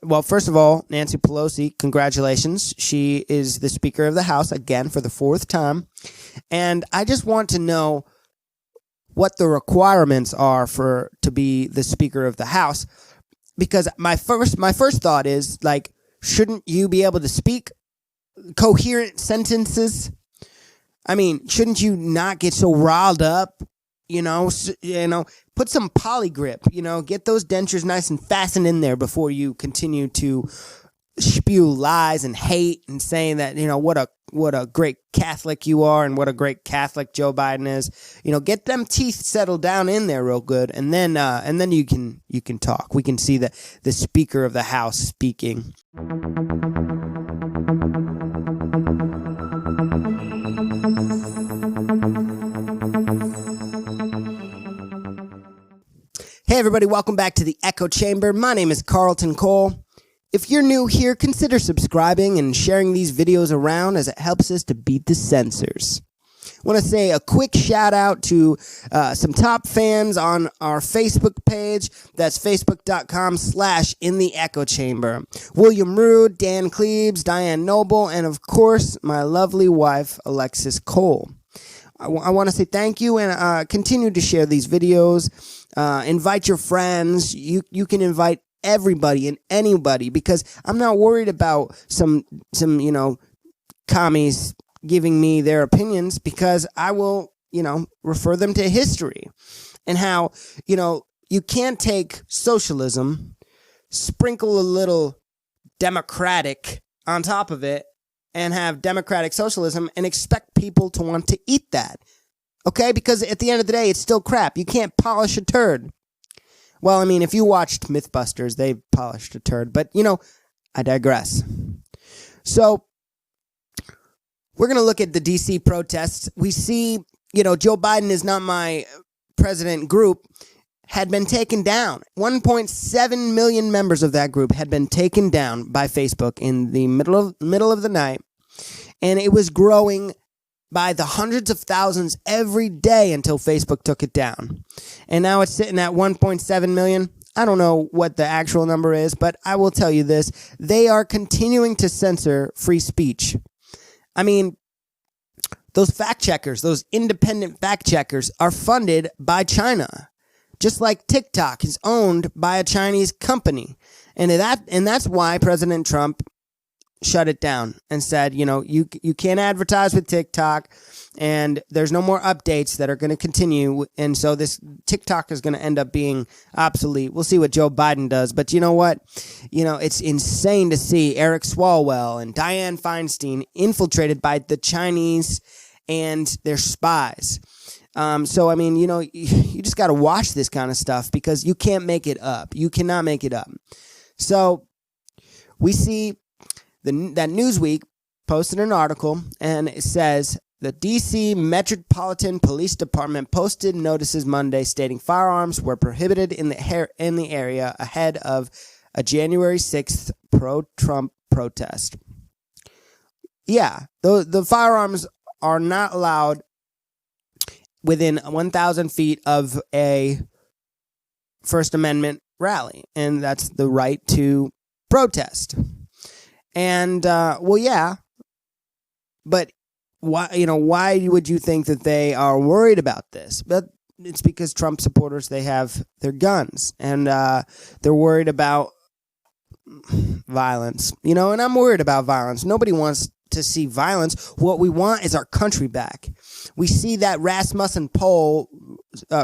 Well, first of all, Nancy Pelosi, congratulations. She is the Speaker of the House again for the fourth time. And I just want to know what the requirements are to be the Speaker of the House. Because my first thought is, like, shouldn't you be able to speak coherent sentences? I mean, shouldn't you not get so riled up? Put some polygrip, get those dentures nice and fastened in there before you continue to spew lies and hate and saying that, what a great Catholic you are and what a great Catholic Joe Biden is. Get them teeth settled down in there real good, and then you can talk. We can see the Speaker of the House speaking. Hey everybody, welcome back to the Echo Chamber. My name is Carlton Cole. If you're new here, consider subscribing and sharing these videos around as it helps us to beat the censors. I want to say a quick shout out to some top fans on our Facebook page. That's facebook.com/InTheEchoChamber. William Rude, Dan Cleves, Diane Noble, and of course, my lovely wife, Alexis Cole. I want to say thank you and continue to share these videos. Invite your friends. You can invite everybody and anybody, because I'm not worried about some commies giving me their opinions, because I will refer them to history and how you can't take socialism, sprinkle a little democratic on top of it, and have democratic socialism and expect people to want to eat that. Okay? Because at the end of the day, it's still crap. You can't polish a turd. Well, I mean, if you watched Mythbusters, they polished a turd. But, I digress. So, we're going to look at the D.C. protests. We see, Joe Biden is not my president group had been taken down. 1.7 million members of that group had been taken down by Facebook in the middle of the night. And it was growing by the hundreds of thousands every day until Facebook took it down. And now it's sitting at 1.7 million. I don't know what the actual number is, but I will tell you this. They are continuing to censor free speech. I mean, those fact checkers, those independent fact checkers are funded by China. Just like TikTok is owned by a Chinese company. And that's why President Trump shut it down and said, you can't advertise with TikTok, and there's no more updates that are going to continue. And so this TikTok is going to end up being obsolete. We'll see what Joe Biden does. But you know what? It's insane to see Eric Swalwell and Dianne Feinstein infiltrated by the Chinese and their spies. So, I mean, you just got to watch this kind of stuff, because you can't make it up. You cannot make it up. So we see that Newsweek posted an article, and it says the D.C. Metropolitan Police Department posted notices Monday stating firearms were prohibited in the area ahead of a January 6th pro-Trump protest. Yeah, the firearms are not allowed within 1,000 feet of a First Amendment rally, and that's the right to protest. And, well, yeah, but why would you think that they are worried about this? But it's because Trump supporters, they have their guns, and they're worried about violence, and I'm worried about violence. Nobody wants to see violence. What we want is our country back. We see that Rasmussen poll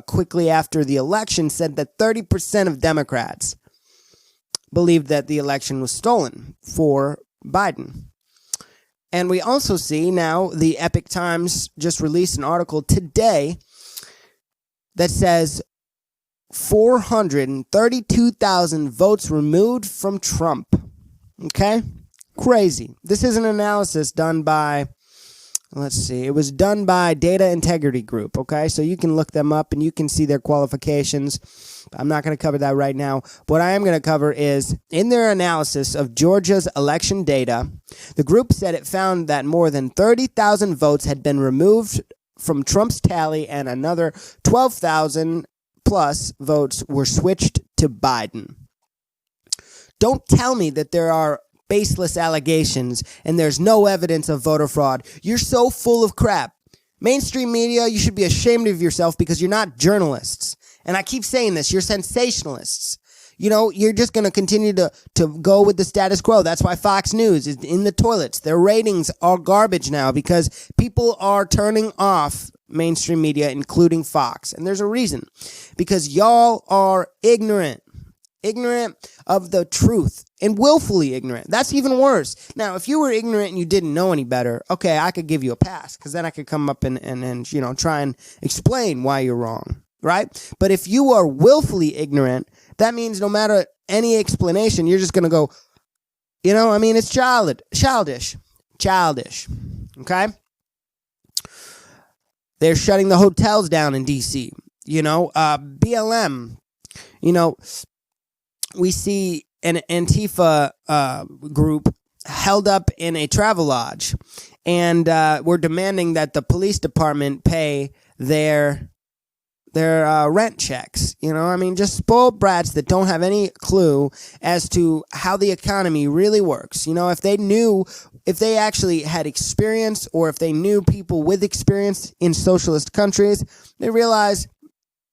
quickly after the election said that 30% of Democrats believed that the election was stolen for Biden. And we also see now the Epic Times just released an article today that says 432,000 votes removed from Trump. Okay? Crazy. This is an analysis done by, let's see, it was done by Data Integrity Group, okay? So you can look them up and you can see their qualifications. I'm not going to cover that right now. What I am going to cover is, in their analysis of Georgia's election data, the group said it found that more than 30,000 votes had been removed from Trump's tally, and another 12,000 plus votes were switched to Biden. Don't tell me that there are baseless allegations and there's no evidence of voter fraud. You're so full of crap. Mainstream media, you should be ashamed of yourself because you're not journalists. And I keep saying this, you're sensationalists. You know, you're just going to continue to go with the status quo. That's why Fox News is in the toilets. Their ratings are garbage now because people are turning off mainstream media, including Fox. And there's a reason. Because y'all are ignorant of the truth and willfully ignorant. That's even worse. Now, if you were ignorant and you didn't know any better, okay, I could give you a pass because then I could come up and you know, try and explain why you're wrong, right? But if you are willfully ignorant, that means no matter any explanation, you're just going to go, you know, I mean, it's childish, okay? They're shutting the hotels down in D.C., you know, BLM, you know, we see an Antifa group held up in a travel lodge, and we're demanding that the police department pay their rent checks. You know, I mean, just spoiled brats that don't have any clue as to how the economy really works. You know, if they actually had experience, or if they knew people with experience in socialist countries, they realize,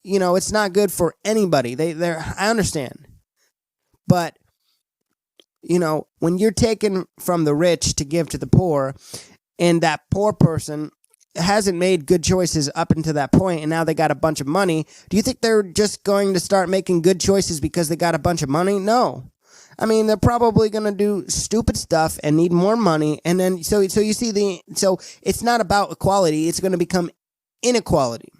you know, it's not good for anybody. I understand. But, you know, when you're taking from the rich to give to the poor, and that poor person hasn't made good choices up until that point, and now they got a bunch of money, do you think they're just going to start making good choices because they got a bunch of money? No. I mean, they're probably going to do stupid stuff and need more money, and then so you see so it's not about equality, it's going to become inequality.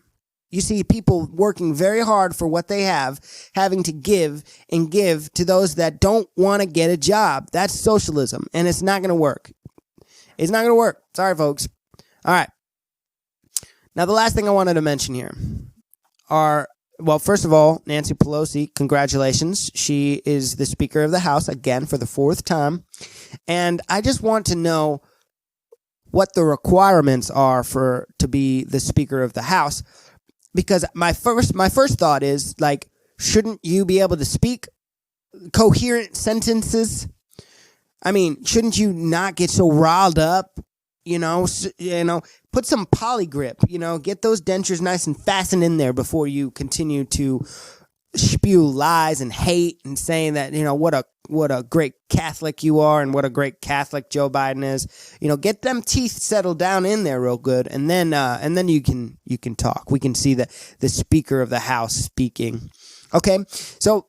You see people working very hard for what they have, having to give to those that don't want to get a job. That's socialism, and it's not going to work. It's not going to work. Sorry, folks. All right. Now, the last thing I wanted to mention here are, well, first of all, Nancy Pelosi, congratulations. She is the Speaker of the House again for the 4th time. And I just want to know what the requirements are to be the Speaker of the House. Because my first thought is, like, shouldn't you be able to speak coherent sentences? I mean, shouldn't you not get so riled up? You know, put some polygrip. You know, get those dentures nice and fastened in there before you continue to spew lies and hate and saying that, you know, what a great Catholic you are and what a great Catholic Joe Biden is. You know, get them teeth settled down in there real good, and then you can talk. We can see the Speaker of the House speaking. Okay, so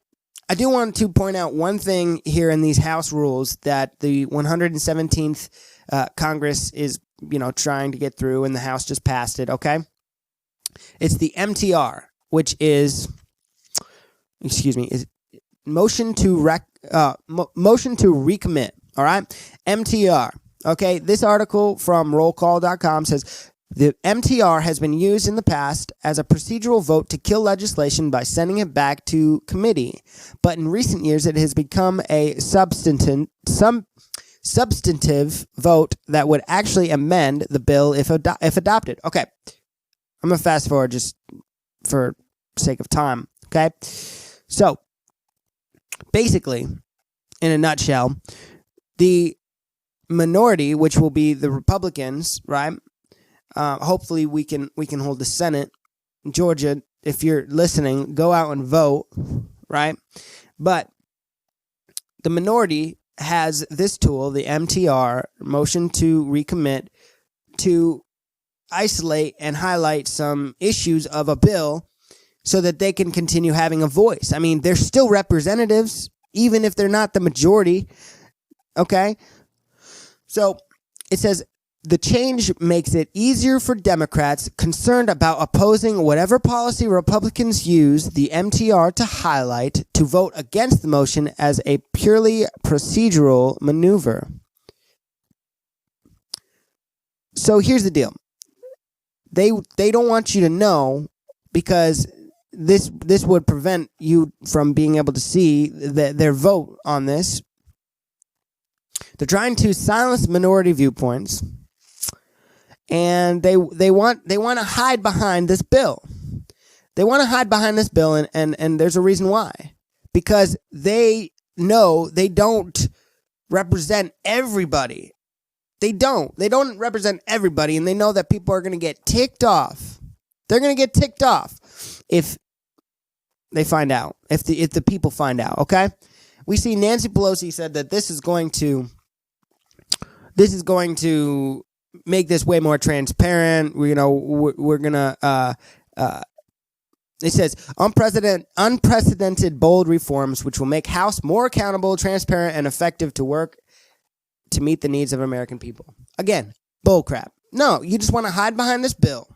I do want to point out one thing here in these House rules that the 117th Congress is, you know, trying to get through, and the House just passed it. Okay, it's the MTR, which is, is motion to recommit. All right, MTR. Okay, this article from rollcall.com says the MTR has been used in the past as a procedural vote to kill legislation by sending it back to committee, but in recent years it has become a substantive vote that would actually amend the bill if adopted. Okay, I'm gonna fast forward just for sake of time. Okay, so basically, in a nutshell, the minority, which will be the Republicans, right? Hopefully, we can hold the Senate. Georgia, if you're listening, go out and vote, right? But the minority has this tool, the MTR, motion to recommit, to isolate and highlight some issues of a bill so that they can continue having a voice. I mean, they're still representatives, even if they're not the majority. Okay? So it says, the change makes it easier for Democrats concerned about opposing whatever policy Republicans use the MTR to highlight to vote against the motion as a purely procedural maneuver. So here's the deal. They don't want you to know, because this would prevent you from being able to see their vote on this. They're trying to silence minority viewpoints, and they want to hide behind this bill. They want to hide behind this bill, and there's a reason why. Because they know they don't represent everybody. They don't represent everybody, and they know that people are going to get ticked off. They're going to get ticked off if they find out, if the people find out, okay? We see Nancy Pelosi said that this is going to make this way more transparent. We're going to it says unprecedented bold reforms which will make House more accountable, transparent, and effective to work to meet the needs of American people. Again, bullcrap. No, you just want to hide behind this bill.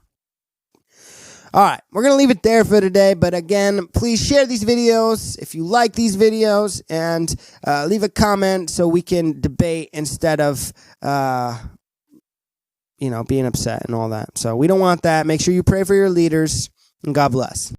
All right, we're going to leave it there for today. But again, please share these videos if you like these videos, and leave a comment so we can debate instead of, being upset and all that. So we don't want that. Make sure you pray for your leaders, and God bless.